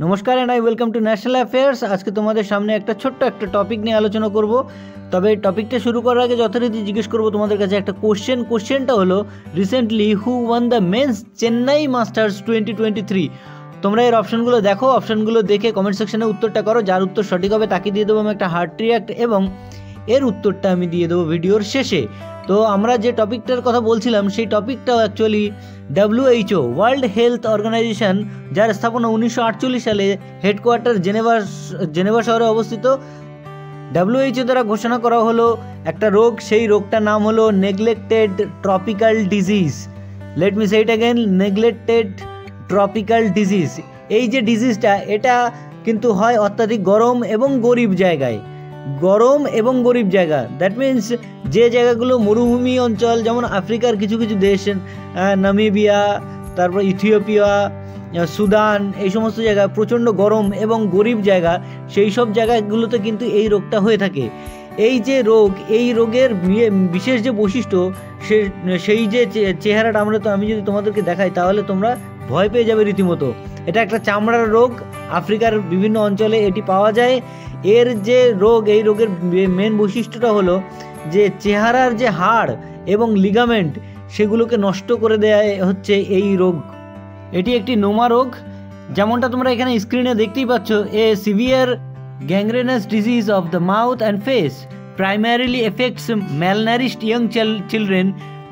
নমস্কার and I welcome to national affairs. আজকে তোমাদের সামনে একটা ছোট্ট একটা টপিক নিয়ে আলোচনা করব। তবে টপিকটা শুরু করার আগে যথারীতি জিজ্ঞেস করব তোমাদের কাছে একটা কোশ্চেনটা হলো recently who won the men's Chennai masters 2023। তোমরা এর অপশনগুলো দেখো, অপশনগুলো দেখে কমেন্ট সেকশনে উত্তরটা করো। যার উত্তর সঠিক হবে তাকে দিয়ে দেবো আমি একটা হার্ট রিয়াক্ট, এবং এর উত্তরটা আমি দিয়ে দেবো ভিডিওর শেষে। তো আমরা যে টপিকটার কথা বলছিলাম সেই টপিকটাও actually WHO world health organization, যার স্থাপনা 1948 সালে, হেডকোয়ার্টার জেনেভা শহরে অবস্থিত। WHO দ্বারা ঘোষণা করা হলো একটা রোগ, সেই রোগটার নাম হলো neglected tropical disease. Let me say it again, neglected tropical disease. এই যে ডিজিজটা, এটা কিন্তু হয় অত্যাধিক গরম এবং গরিব জায়গায়। দ্যাট মিন্স যে জায়গাগুলো মরুভূমি অঞ্চল, যেমন আফ্রিকার কিছু কিছু দেশ, নামিবিয়া, তারপর ইথিওপিয়া, সুদান, এই সমস্ত জায়গা প্রচণ্ড গরম এবং গরিব জায়গা, সেই সব জায়গাগুলোতে কিন্তু এই রোগটা হয়ে থাকে। এই যে রোগ, এই রোগের বিশেষ যে বৈশিষ্ট্য, সেই যে চেহারাটা আমি যদি তোমাদেরকে দেখাই তাহলে তোমরা ভয় পেয়ে যাবে রীতিমতো। এটা একটা চামড়ার রোগ, আফ্রিকার বিভিন্ন অঞ্চলে এটি পাওয়া যায়। এর যে রোগ, এই রোগের মেন বৈশিষ্ট্যটা হলো যে চেহারার যে হাড় এবং লিগামেন্ট, সেগুলোকে নষ্ট করে দেয়া হচ্ছে এই রোগ। এটি একটি নোমা রোগ, যেমনটা তোমরা এখানে স্ক্রিনে দেখতেই পাচ্ছ। A severe gangrenous disease of the mouth and face primarily affects malnourished young children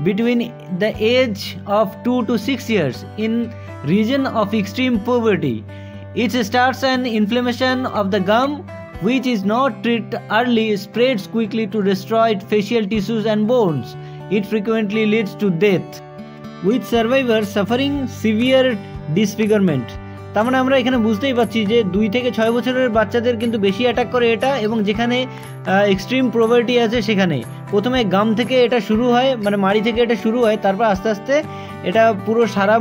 between the age of 2 to 6 years in region of extreme poverty. It starts an inflammation of the gum, which is not treated early, spreads quickly to destroy facial tissues and bones. It frequently leads to death, with survivors suffering severe disfigurement. তার মানে আমরা এখানে বুঝতেই পারছি যে 2 থেকে 6 বছরের বাচ্চাদের কিন্তু বেশি অ্যাটাক করে এটা, এবং যেখানে এক্সট্রিম প্রভার্টি আছে সেখানে প্রথমে গাম থেকে এটা শুরু হয়, মানে মাড়ি থেকে এটা শুরু হয়, তারপর আস্তে আস্তে এটা পুরো সারা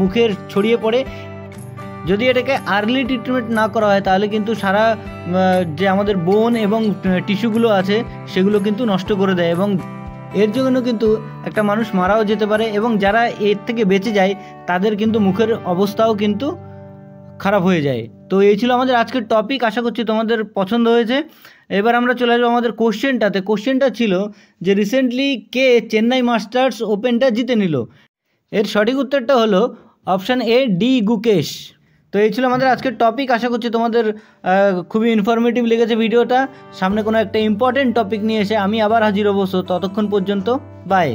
মুখের ছড়িয়ে পড়ে। যদি এটাকে আর্লি ট্রিটমেন্ট না করা হয় তাহলে কিন্তু সারা যে আমাদের বোন এবং টিস্যুগুলো আছে সেগুলো কিন্তু নষ্ট করে দেয়, এবং এর জন্য কিন্তু একটা মানুষ মারাও যেতে পারে। এবং যারা এর থেকে বেঁচে যায় তাদের কিন্তু মুখের অবস্থাও কিন্তু খারাপ হয়ে যায়। তো এই ছিল আমাদের আজকের টপিক, আশা করছি তোমাদের পছন্দ হয়েছে। এবার আমরা চলে আসবো আমাদের কোশ্চেনটাতে। কোশ্চেনটা ছিল যে রিসেন্টলি কে চেন্নাই মাস্টার্স ওপেনটা জিতে নিল। এর সঠিক উত্তরটা হলো অপশান এ, ডি গুকেশ। তো এই ছিল আমাদের আজকের টপিক, আশা করছি তোমাদের খুবই ইনফরমেটিভ লেগেছে ভিডিওটা। সামনে কোনো একটা ইম্পর্টেন্ট টপিক নিয়ে এসে আমি আবার হাজির হবো। ততক্ষণ পর্যন্ত বাই।